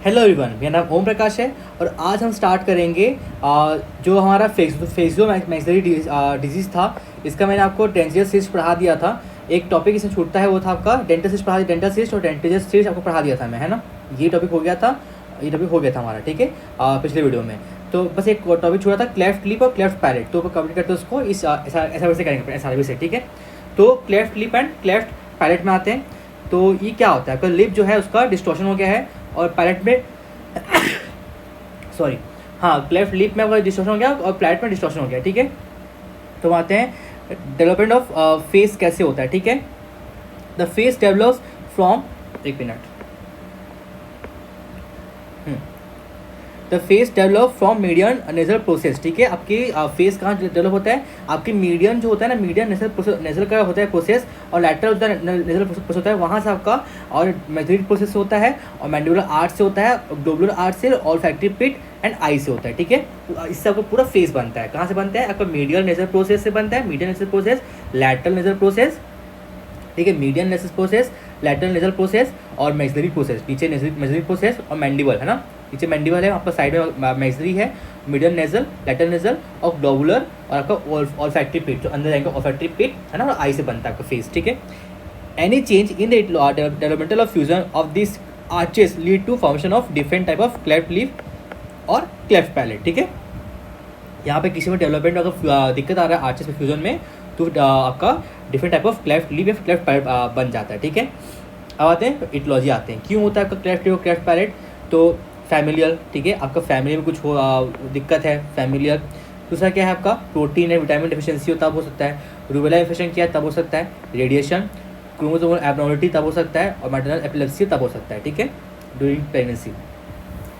Hello everyone, मेरा नाम ओम प्रकाश है और आज हम स्टार्ट करेंगे जो हमारा फेसियो मैक्सिलरी डिजीज़ था। इसका मैंने आपको डेंटल सिस्ट पढ़ा दिया था। एक टॉपिक इसमें छूटता है, वो था आपका डेंटल सिस्ट पढ़ा, डेंटल सिस्ट और डेंटल सिस्ट आपको पढ़ा दिया था मैं, है ना। ये टॉपिक हो गया था, हमारा, ठीक है, पिछले वीडियो में। तो बस एक टॉपिक छूटा था, क्लेफ्ट लिप और क्लेफ्ट पैलेट। तो कंप्लीट करते हैं उसको इस ऐसा वैसे करेंगे, ऐसा वैसे, ठीक है। तो cleft lip and cleft palette में आते हैं। तो ये क्या होता है, आपका लिप जो है उसका डिस्टॉर्शन हो गया है और पैलेट में सॉरी हाँ, क्लेफ्ट लिप में आपका डिस्टॉर्शन हो गया और पैलेट में डिस्टॉर्शन हो गया, ठीक है। तो आते हैं डेवलपमेंट ऑफ फेस कैसे होता है, ठीक है। द फेस डेवलप्स फ्रॉम, एक minute, the face develop from median nasal process, ठीक है। आपकी फेस कहाँ डेवलप होता है, आपकी मीडियन जो होता है ना, मीडियन नेजल का होता है प्रोसेस, और लैटरल होता है नेजल प्रोसेस होता है, वहाँ से आपका, और मैक्सिलरी प्रोसेस से होता है, और मैंडिबुलर आर्च से होता है, ग्लोबुलर आर्च से, ऑल्फैक्टरी पिट एंड आई से होता है, ठीक है। इससे आपको पूरा फेस बनता है। कहाँ से बनता है, आपका मीडियल नेजल प्रोसेस से बनता है, median nasal process, lateral nasal process, ठीक है, median nasal process, lateral nasal process और मैक्सिलरी प्रोसेस, पीछे मैक्सिलरी प्रोसेस और मैंडिबल, है ना। पीछे मैंडिबल है, आपका साइड में मैक्सिलरी है, मीडियन नेजल, लैटरल नेजल और ग्लोबुलर, और आपका ऑल्फैक्टरी पिट जो अंदर जाएगा, ऑल्फैक्टरी पिट, है ना, और आई से बनता है आपका फेस, ठीक है। Any change in the developmental of fusion of this arches lead to formation of different type of cleft lip और क्लेफ्ट पैलेट, ठीक है। यहाँ पे किसी में डेवलपमेंट अगर दिक्कत आ रहा है आर्चेस में फ्यूजन में, तो आपका different type of cleft lip या क्लेफ्ट पैलेट बन जाता है, ठीक है। अब आते हैं इटियोलॉजी, आते हैं क्यों होता है आपका क्लेफ्ट लिप और क्लेफ्ट पैलेट। तो फैमिलियल, ठीक है, आपका फैमिली में कुछ दिक्कत है, फैमिलियल। दूसरा क्या है, आपका प्रोटीन एंड विटामिन डिफिशिएंसी तब हो सकता है, रूबेला इन्फेक्शन क्या है तब हो सकता है, रेडिएशन, क्रोमोसोमल एबनॉर्मलिटी तब हो सकता है, और मैटरनल एपिलेप्सी तब हो सकता है, ठीक है, ड्यूरिंग प्रेगनेंसी।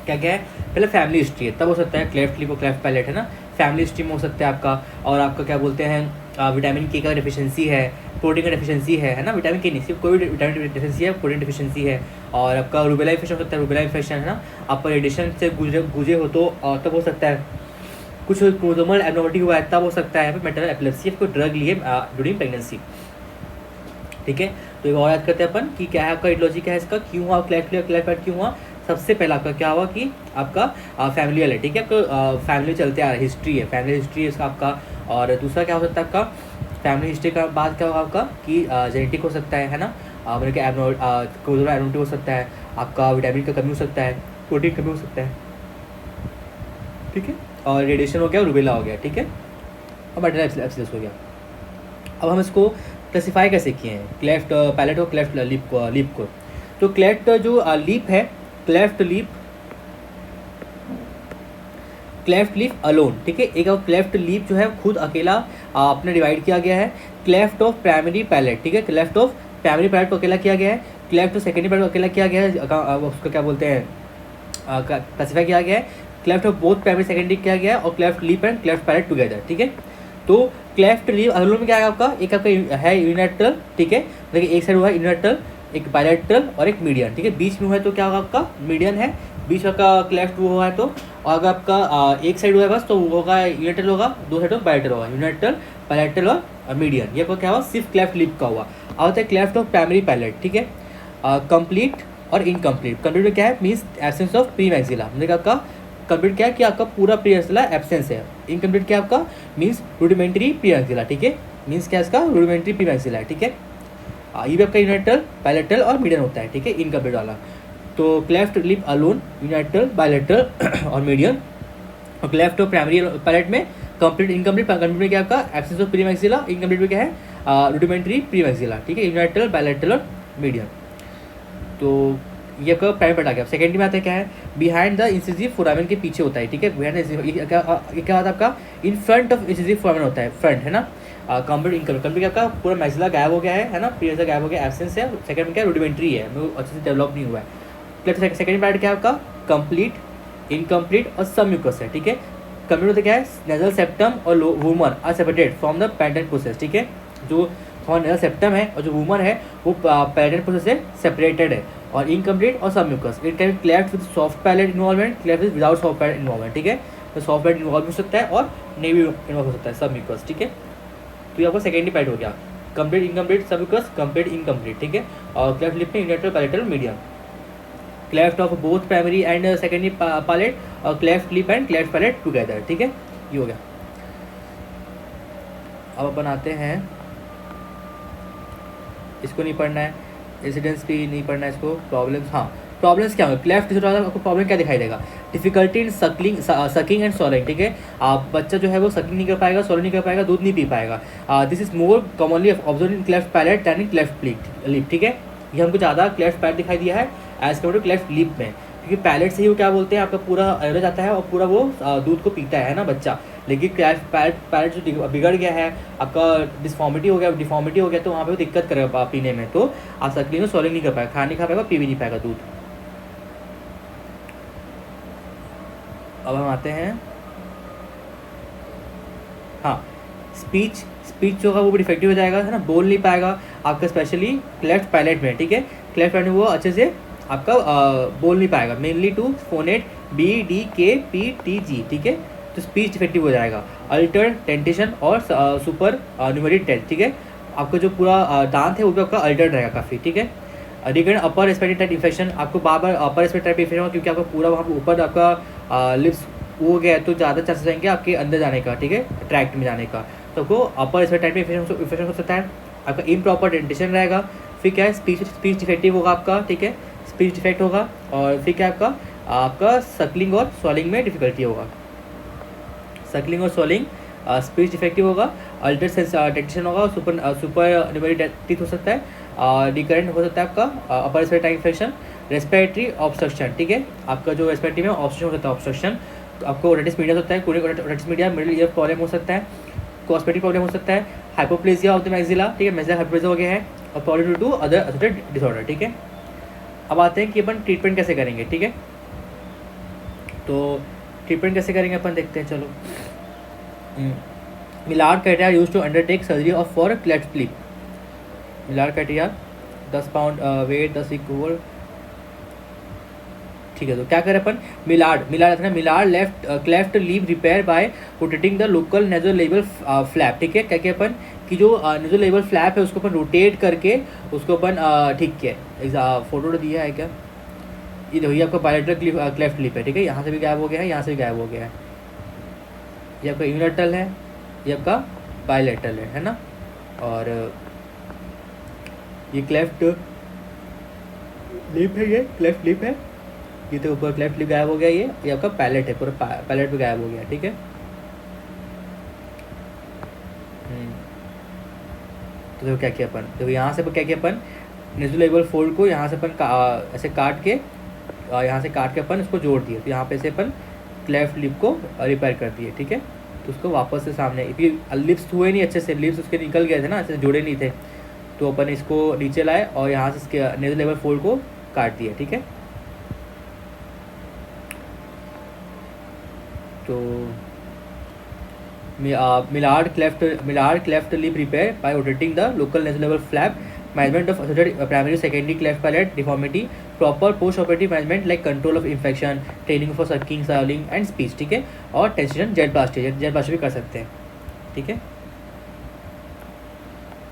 क्या क्या है, पहले फैमिली हिस्ट्री है तब हो सकता है क्लेफ्ट लिप और क्लेफ्ट पैलेट, है ना। फैमिली हिस्ट्री में हो सकता है आपका, और आपका क्या बोलते हैं, विटामिन के का डिफिशिएंसी है, प्रोटीन का डिफिशिएंसी है ना, विटामिन के नहीं, सिर्फ कोई भी विटामिन डिफिशिएंसी है, प्रोटीन डिफिशिएंसी है, और आपका रूबेला इन्फेक्शन हो सकता है, रूबेला इन्फेक्शन, है ना। आपका रेडिएशन से गुजरे हो तो तब हो सकता है, कुछ क्रोमोसोमल एबनॉर्मलिटी हुआ है तब हो सकता है, मैटरनल एपिलेप्सी, कोई ड्रग लिए ड्यूरिंग प्रेगनेंसी, ठीक है। तो एक और याद करते हैं अपन कि क्या है आपका इटियोलॉजी, क्या है इसका, क्यों हुआ क्लेफ्ट लिप क्लेफ्ट पैलेट, क्यों हुआ। सबसे पहला आपका क्या हुआ कि आपका फैमिलियल है, ठीक है, आपका फैमिली चलते आ रहा है, हिस्ट्री है, फैमिली हिस्ट्री है इसका आपका। और दूसरा क्या हो सकता है आपका, फैमिली हिस्ट्री का बाद क्या होगा आपका कि जेनेटिक हो सकता है ना, मतलब कि क्रोमोसोमल एबनॉर्मलिटी हो सकता है, आपका विटामिन का कमी हो सकता है, प्रोटीन कमी हो सकता है, ठीक है, और रेडिएशन हो गया, रूबेला हो गया, ठीक है, और मैटरनल एपिलेप्सी हो गया। अब हम इसको क्लासीफाई कैसे किए हैं, क्लेफ्ट पैलेट और क्लेफ्ट लिप को। तो क्लेफ्ट जो लिप है, क्लेफ्ट लिप अलोन, ठीक है। एक क्लेफ्ट लिप जो है खुद अकेला आपने डिवाइड किया गया है। क्लेफ्ट ऑफ प्राइमरी पैलेट, ठीक है, क्लेफ्ट ऑफ प्राइमरी पैलेट को अकेला किया गया है। क्लेफ्ट ऑफ सेकेंडरी पैलेट को अकेला किया गया है, उसको क्या बोलते हैं, क्लासीफाई किया गया है। Cleft of both primary secondary किया गया है, और cleft lip and cleft palate together, ठीक है। तो क्लेफ्ट लिप अलोन में क्या है आपका, एक आपका है यूनिलैटरल, ठीक है, देखिए एक साइड हुआ है यूनिलैटरल, एक बायलैटरल और एक मीडियन, ठीक है। बीच में हुआ है तो क्या होगा आपका मीडियन है, बीच का क्लेफ्ट वो हुआ है तो, और अगर आपका एक साइड हुआ है बस तो वो होगा यूनिलैटरल होगा, दो साइड बायलैटरल होगा, यूनिलैटरल, बायलैटरल और मीडियन। ये आपका क्या हुआ, सिर्फ क्लेफ्ट लिप का हुआ। अब होता है क्लेफ्ट ऑफ प्राइमरी पैलेट, ठीक है, कंप्लीट और इनकम्प्लीट। कंप्लीट में क्या है, means absence of pre maxilla, मतलब आपका कंप्लीट क्या है कि आपका पूरा प्री मैक्सिला एब्सेंस है। इनकम्प्लीट क्या आपका, मीन्स रूडिमेंट्री प्री मैक्सिला, ठीक है, मीन्स क्या इसका रूडिमेंट्री प्री मैक्सिला है, ठीक है। ये भी आपका यूनिलैटरल, बायलैटरल और मीडियन होता है, ठीक है, इनकम्प्लीट वाला। तो cleft lip alone, unilateral, bilateral और मीडियन। और क्लेफ्ट ऑफ प्राइमरी पैलेट में कंप्लीट, इनकम्प्लीट, कंप्लीट में क्या आपका absence of pre maxilla, incomplete में क्या है रूडिमेंट्री प्री मैक्सिला, ठीक है, यूनिलैटरल, बायलैटरल और मीडियन। तो ये आपका प्राइमरी पैलेट आ गया। सेकेंडरी में आता है क्या है, बिहाइंड द इंसिसिव फोरामेन के पीछे होता है, ठीक है, बिहाइंड क्या होता है आपका, इन फ्रंट ऑफ इंसिसिव फोरामेन होता है, फ्रंट, है ना। कंप्लीट इनकम्प्लीट आपका पूरा मैक्सिला गायब हो गया है ना, प्री मैक्सिला गायब हो गया, एब्सेंस है। सेकंड में क्या रूडिमेंट्री है, वो अच्छे से डेवलप नहीं हुआ है। सेकंड पैलेट क्या है आपका, कंप्लीट, इनकम्प्लीट और सब म्यूकस है, ठीक है। कंप्लीट होता क्या है, नेजल सेप्टम और vomer are separated from the patent process, ठीक है। जो हमारा नेजल सेप्टम है और जो वूमर है वो पेटेंट प्रोसेस से सेपरेटेड है। और इनकम्प्लीट और submucous, it can be cleft with soft palate involvement, cleft with without soft palate involvement, ठीक है। तो सॉफ्ट पैलेट इन्वॉल्व हो सकता है और नहीं भी इन्वॉल्व हो सकता है, सब म्यूकस, ठीक है। तो ये आपका सेकेंडरी पैलेट हो गया, complete, incomplete, submucous, complete, incomplete, ठीक है। और क्लेफ्ट लिप में unilateral, bilateral, median. Cleft of both primary and secondary palate, और cleft lip and cleft palate together, ठीक है, ये हो गया। अब अपन आते हैं, इसको नहीं पढ़ना है, इंसिडेंट्स भी नहीं पढ़ना है इसको, प्रॉब्लम्स, हाँ प्रॉब्लम्स क्या होंगे, क्लेफ्ट डिसऑर्डर आपको प्रॉब्लम क्या दिखाई देगा, डिफिकल्टी इन सकिंग एंड सॉलिंग, ठीक है, आप बच्चा जो है वो सकिंग नहीं कर पाएगा, सॉलिंग नहीं कर पाएगा, दूध नहीं पी पाएगा। This is more commonly observe in cleft palate than in cleft lip, ठीक है, ये हमको ज़्यादा क्लेफ्ट पैलेट दिखाई दिया है as compare to cleft lip में, क्योंकि पैलेट से ही वो क्या बोलते हैं आपका पूरा एवरेज आता है और पूरा वो दूध को पीता है ना बच्चा, लेकिन क्लेफ्ट पैलेट जो बिगड़ गया है, आपका डिफॉर्मिटी हो गया तो वहाँ पे वो दिक्कत करेगा पीने में, तो आप सकिंग और सॉलिंग नहीं कर पाएगा, खा नहीं खा पाएगा, पी भी नहीं पाएगा दूध। अब हम आते हैं, हाँ स्पीच जो होगा वो भी डिफेक्टिव हो जाएगा, है ना, बोल नहीं पाएगा आपका, स्पेशली क्लेफ्ट पैलेट में, ठीक है, क्लेफ्ट पैलेट में वो अच्छे से आपका बोल नहीं पाएगा, मेनली टू फोनेट बी डी के पी टी जी, ठीक है, तो स्पीच डिफेक्टिव हो जाएगा। अल्टर डेंटिशन और सुपर न्यूमेरिक टेस्ट, ठीक है, आपका जो पूरा दांत है वो भी आपका अल्टर्ड रहेगा काफ़ी, ठीक है। Regarding upper respiratory tract infection, आपको बार बार अपर रेस्पिरेटरी ट्रैक्ट इन्फेक्शन होगा, क्योंकि आपका पूरा वहाँ पर ऊपर आपका लिप्स हो गया है, तो ज़्यादा चांसेस रहेंगे आपके अंदर जाने का, ठीक है, ट्रैक्ट में जाने का, तो आपको अपर रेस्पिरेटरी ट्रैक्ट में इन्फेक्शन हो सकता है। आपका इम्प्रॉपर डेंटिशन रहेगा, फिर क्या है, स्पीच डिफेक्टिव होगा आपका, ठीक है, स्पीच डिफेक्ट होगा, और फिर क्या आपका सकलिंग और स्वॉलिंग में डिफिकल्टी होगा, सकलिंग और स्वॉलिंग, स्पीच डिफेक्टिव होगा, अल्टर डेंटिशन होगा, सुपर न्यूमेरिक टीथ हो सकता है, रिकरेंट हो सकता है आपका upper respiratory infection, respiratory obstruction, ठीक है, आपका जो रेस्पिरेटरी में ऑब्स्ट्रक्शन हो सकता है, ऑब्स्ट्रक्शन, तो आपको ओटिटिस मीडिया होता है, otitis media, middle ear problem हो सकता है, कॉस्मेटिक प्रॉब्लम हो सकता है, हाइपोप्लेजिया ऑफ द मैक्सिला, ठीक है, मैक्सिला हाइपोप्लेजिया हो गया है, और problem to other associated disorder, ठीक है। अब आते हैं कि अपन ट्रीटमेंट कैसे करेंगे, ठीक है, तो ट्रीटमेंट कैसे करेंगे अपन देखते हैं, चलो। Millard criteria use to undertake surgery of for cleft lip, Millard criteria 10 pound weight 10 week over, ठीक है, तो क्या करें अपन, Millard left cleft lip repair by rotating the local nasal label flap, ठीक है, क्या क्या अपन कि जो नेजल लेबल फ्लैप है उसको अपन रोटेट करके उसको अपन ठीक है, फोटो तो दिया है क्या, ये देखो, ये आपका बायलेटरल क्लेफ्ट लिप है, ठीक है, यहाँ से भी गायब हो गया है, यहाँ से भी गायब हो गया है, ये आपका यूनिलेटरल है, ये आपका बायलेटरल है ना, और ये क्लेफ्ट लिप है, ये क्लेफ्ट लिप है, ये तो ऊपर क्लेफ्ट लिप गायब हो गया, ये आपका पैलेट है, पूरा पैलेट भी गायब हो गया, ठीक है। तो देखो क्या किया अपन, देखो यहाँ से क्या किया अपन, नेज़ोलेबल फोल्ड को यहाँ से अपन ऐसे काट के यहाँ से काट के अपन इसको जोड़ दिए, तो यहाँ पे से अपन क्लेफ्ट लिप को रिपेयर कर दिए, ठीक है, तो उसको वापस से सामने, लिप्स हुए नहीं अच्छे से, लिप्स उसके निकल गए थे ना, अच्छे से जुड़े नहीं थे, तो अपन इसको नीचे लाए और यहाँ से इसके नेज़ोलेबल फोल्ड को काट दिया, ठीक है। तो Millard cleft lip repair by rotating the local nasal level flap, management of associated primary secondary cleft palate deformity, proper post operative management like control of infection, training for sucking swallowing and speech, ठीक है, और tension jet प्लास्टी भी कर सकते हैं, ठीक है।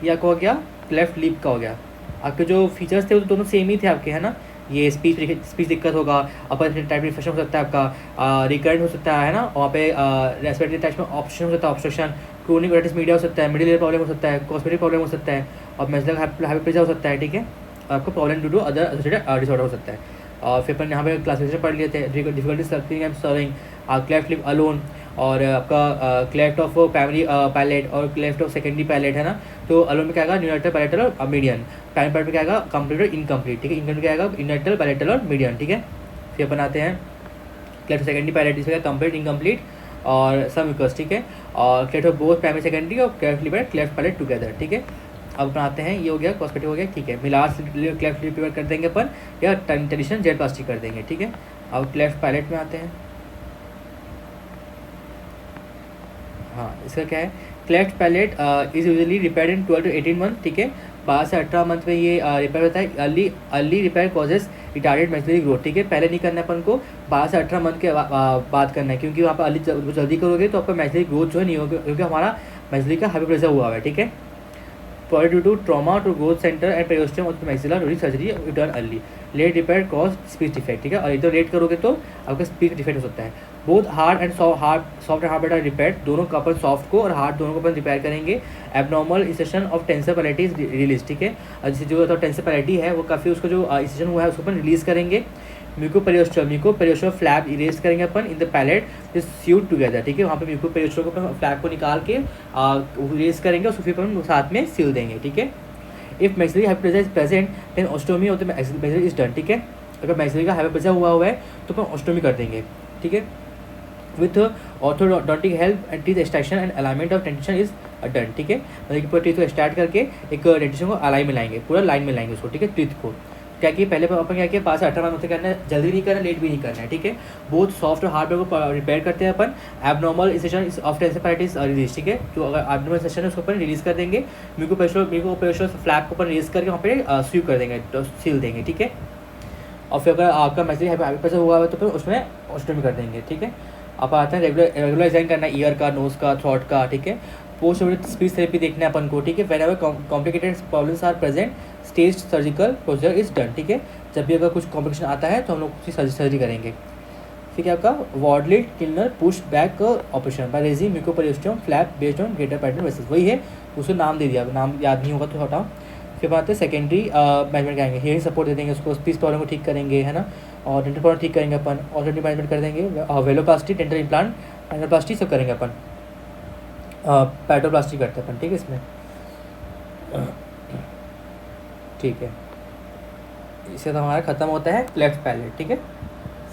ये आपका हो गया क्लेफ्ट लिप का हो गया, आपके जो फीचर्स थे वो दोनों सेम ही थे आपके, है ना, ये स्पीच दिक्कत होगा, अपर टाइप इन्फेक्शन हो सकता है आपका, रिकरेंट हो सकता है ना, वहाँ पे रेस्पिरेटरी ट्रैक्ट में ऑब्स्ट्रक्शन हो सकता है, ऑब्स्ट्रक्शन, क्रोनिक ओटिटिस मीडिया हो सकता है, मिडिल ईयर प्रॉब्लम हो सकता है, कॉस्मेटिक प्रॉब्लम हो सकता है, और मैक्सिलर हाइपोप्लेजिया हो सकता है, ठीक है, आपको problem due to other associated disorder हो सकता है। और फिर अपन यहाँ पे क्लासिफिकेशन पढ़ लिए थे, difficulty sucking and swallowing, cleft lip alone, और आपका क्लेफ्ट ऑफ प्राइमरी पैलेट और क्लेफ्ट ऑफ सेकेंडरी पैलेट, है ना, तो अलोन में क्या आएगा, न्यूनेटर पैलेटल और मीडियन, प्राइमरी पैलेट में क्या आएगा, कंप्लीट और इनकम्प्लीट, ठीक है, इनकम्प्लीट क्या आएगा, यूनिलेटरल पैलेटल और मीडियन, ठीक है। फिर अपन आते हैं क्लेफ्ट सेकेंडरी पैलेट, इसमें कंप्लीट इनकम्प्लीट और सम म्यूकस, ठीक है, और cleft of both primary secondary और cleft lip and cleft palate together, ठीक है। अब अपन आते हैं, ये हो गया कॉस्मेटिक हो गया, ठीक है, मिलार्ड क्लेफ्ट लिप रिपेयर कर देंगे अपन, या ट्रेडिशनल जेट प्लास्टिक कर देंगे, ठीक है। अब क्लेफ्ट पैलेट में आते हैं, हाँ इसका क्या है, cleft palate is usually repaired in 12 to 18 month, ठीक है, 12 से 18 मंथ में ये रिपेयर होता है। Early repair causes retarded maxillary growth, ठीक है, पहले नहीं करना है अपन को, 12 से 18 मंथ के बाद करना है, क्योंकि वहाँ पर जल्दी करोगे तो आपका मैक्सिलरी ग्रोथ जो है नहीं होगा, क्योंकि हमारा मैक्सिलरी का हाइपोप्लेजिया हुआ है, ठीक है। Due to trauma to growth centre and periosteum of the maxilla during surgery return early, late repair cause speech defect, ठीक है। और एकदम लेट करोगे तो आपका स्पीच डिफेक्ट हो सकता है। Both hard and soft and hard repair, दोनों का अपन सॉफ्ट को और हार्ड दोनों को अपन रिपेयर करेंगे। Abnormal insertion of tensor palati is release, ठीक है। और जैसे जो टेंसर पैलेटी है वो काफ़ी उसका जो इंसेशन हुआ है उसको अपन रिलीज़ करेंगे। म्यूकोपेरियोस्टोम फ्लैप इरेज करेंगे अपन in the palate is sutured together, ठीक है। वहाँ पे म्यूकोपेरियोस्टोम को फ्लैप को निकाल के इरेज करेंगे और फिर अपन साथ में सील देंगे, ठीक है। If maxillary hypoplasia is present then ostomy of the maxillary is done, ठीक है। अगर मैक्सिलरी का हाइपोप्लासिया हुआ है तो अपन ऑस्टोमी कर देंगे, ठीक है। With orthodontic help and teeth extraction and alignment of dentition is done, ठीक है। मतलब कि पूरा टीथ को एक्सट्रैक्ट करके एक डेंटिशन को अलाइन में लाएंगे, पूरा लाइन में लाएंगे उसको, ठीक है। टीथ को क्या कि पहले अपन क्या किया 5 से 18 मंथ करना है, जल्दी नहीं करना, लेट भी नहीं करना है, ठीक है। बोथ सॉफ्ट और हार्ड को रिपेयर करते हैं अपन। Abnormal insertion of tensor palati release, ठीक है। जो अगर एबनॉर्मल इंसेशन है उसको अपन रिलीज कर देंगे। म्यूकोपेरियोस्टोम फ्लैप को अपन रिलीज करके वहाँ पे स्यू कर देंगे, तो सील देंगे, ठीक है। और फिर अगर आपका मैसेज हाइपोप्लासिया हुआ है तो फिर उसमें ऑस्टोमी कर देंगे, ठीक है। अब आते हैं रेगुलर एग्जामिन करना है ईयर का, नोज का, थ्रोट का, ठीक है। पोस्ट ऑपरेटिव स्पीच थेरेपी देखना है अपन को, ठीक है। Whenever complicated problems are present stage surgical procedure is done, ठीक है। जब भी अगर कुछ कॉम्प्लिकेशन आता है तो हम लोग उसकी सर्जरी करेंगे। ठीक है। आपका Wardill Kilner push back operation by raising mucoperiosteum flap based on greater pattern वेसिस, वही है, उसको नाम दे दिया, नाम याद नहीं होगा तो हटाओ। फिर बात है सेकेंडरी मैनेजमेंट करेंगे, हियरिंग सपोर्ट दे देंगे उसको, स्पीच प्रॉब्लम को ठीक करेंगे, है ना। और डेंटल प्रॉब्लम ठीक करेंगे अपन, ऑल्टरनेटिव मैनेजमेंट कर देंगे, वेलोप्लास्टी, डेंटल इम्प्लांट, एंडोप्लास्टी सब करेंगे अपन। पैडोप्लास्टी करते हैं अपन, ठीक है इसमें, ठीक है। इससे तो हमारा खत्म होता है लेफ्ट पैलेट, ठीक है।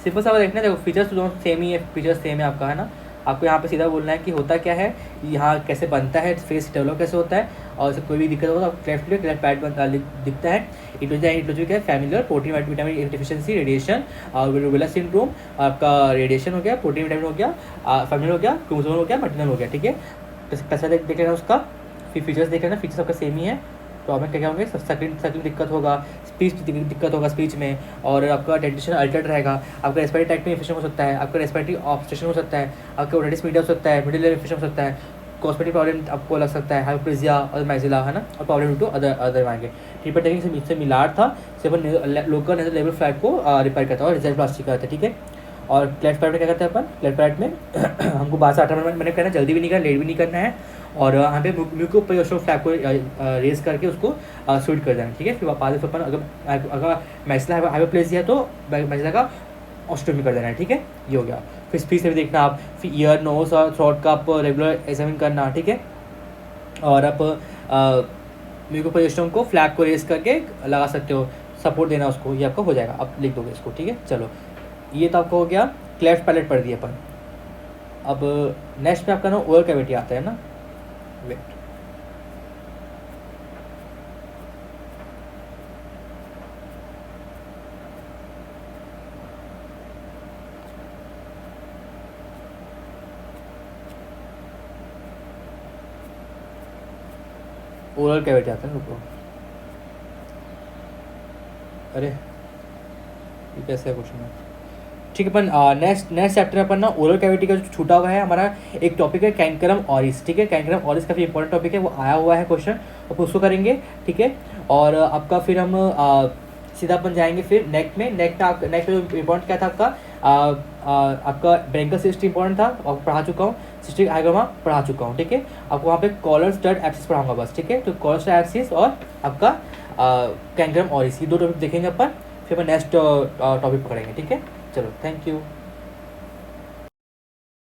सिंपल सा देखना है, देखो फीचर्स तो दोनों सेम ही है, फीचर्स सेम है आपका, है ना। आपको यहाँ पे सीधा बोलना है कि होता क्या है, यहाँ कैसे बनता है, फेस डेवलप कैसे होता है, और इससे कोई भी दिक्कत होगा तो लेफ्ट पैड दिखता है। इटोजी क्या है, familiar protein vitamin deficiency, radiation और रूबेला सिंड्रोम, आपका रेडिएशन हो गया, प्रोटीन विटामिन हो गया, फैमिलियर हो गया, क्रोमोसोम हो गया, मटनल हो गया, ठीक है। कैसा देख लेना उसका, फिर फीचर्स देख लेना, फीचर्स आपका सेम ही है। प्रॉब्लम क्या क्या होंगे, सक्लिंग दिक्कत होगा, स्पीच दिक्कत होगा स्पीच में, और आपका डेंटिशन अल्टर्ड रहेगा, आपका रेस्पिरेटरी ट्रैक्ट में इन्फेक्शन हो सकता है, आपका रेस्पिरेटरी ऑब्स्ट्रक्शन हो सकता है, आपका ओटिटिस मीडिया हो सकता है, मिडिल ईयर इन्फेक्शन हो सकता है, कॉस्मेटिक प्रॉब्लम आपको लग सकता है, हाइपोप्लेजिया और मैक्सिला, है ना। और प्रॉब्लम टू अदर आएंगे। ट्रीटमेंट टेक्निक से मिलार था, सिर्फ लोकल नेजल लेवल फ्लैट को रिपेयर करता है और रिजल्ट प्लास्टिक करता है, ठीक है। और क्लेफ्ट पैलेट में क्या करते हैं अपन, क्लेफ्ट पैलेट में हमको 12 से 18 मिनट मैंने करना है, जल्दी भी नहीं करना, लेट भी नहीं करना है। और यहाँ पे म्यूकोपेरियोस्टोम फ्लैप को रेज करके उसको स्वीट कर देना, ठीक है। फिर बाद में अपन अगर मैक्सिला हाइपोप्लेजिया है तो मैक्सिला का ऑस्टोमी कर देना है, ठीक है। ये हो गया। फिर स्पीच में भी देखना आप, फिर ईयर, नोज और थ्रोट का आप रेगुलर एग्जामिन करना, ठीक है। और आप म्यूकोपेरियोस्टोम को फ्लैप को रेज करके लगा सकते हो, सपोर्ट देना उसको, ये आपका हो जाएगा, आप लिख दोगे इसको, ठीक है। चलो, ये तो आपका हो गया, क्लेफ्ट पैलेट पढ़ दिया अपन। अब नेक्स्ट में आपका ना ओरल कैविटी आता है ना, वेट, ओरल कैविटी आता है, रुको, अरे ये कैसे क्वेश्चन है, ठीक है। अपन नेक्स्ट चैप्टर में अपन ना ओरल कैविटी का जो छूटा हुआ है हमारा एक टॉपिक है कैंकरम ऑरिस, ठीक है। कैंकरम ऑरिस काफ़ी इंपॉर्टेंट टॉपिक है, वो आया हुआ है क्वेश्चन, तो उसको करेंगे, ठीक है। और आपका फिर हम सीधा अपन जाएंगे फिर नेक में जो इम्पोर्टेंट क्या था आपका ब्रेंकल सिस्ट इंपॉर्टेंट था, और पढ़ा चुका हूँ, सिस्टिक हाइग्रोमा पढ़ा चुका हूँ, ठीक है। आपको वहाँ पे कॉलर स्टड एब्सिस पढ़ाऊंगा बस, ठीक है। तो कॉलर स्टड एब्सिस और आपका कैंकरम ऑरिस, ये 2 टॉपिक देखेंगे अपन, फिर अपन नेक्स्ट टॉपिक पकड़ेंगे, ठीक है। चलो, थैंक यू।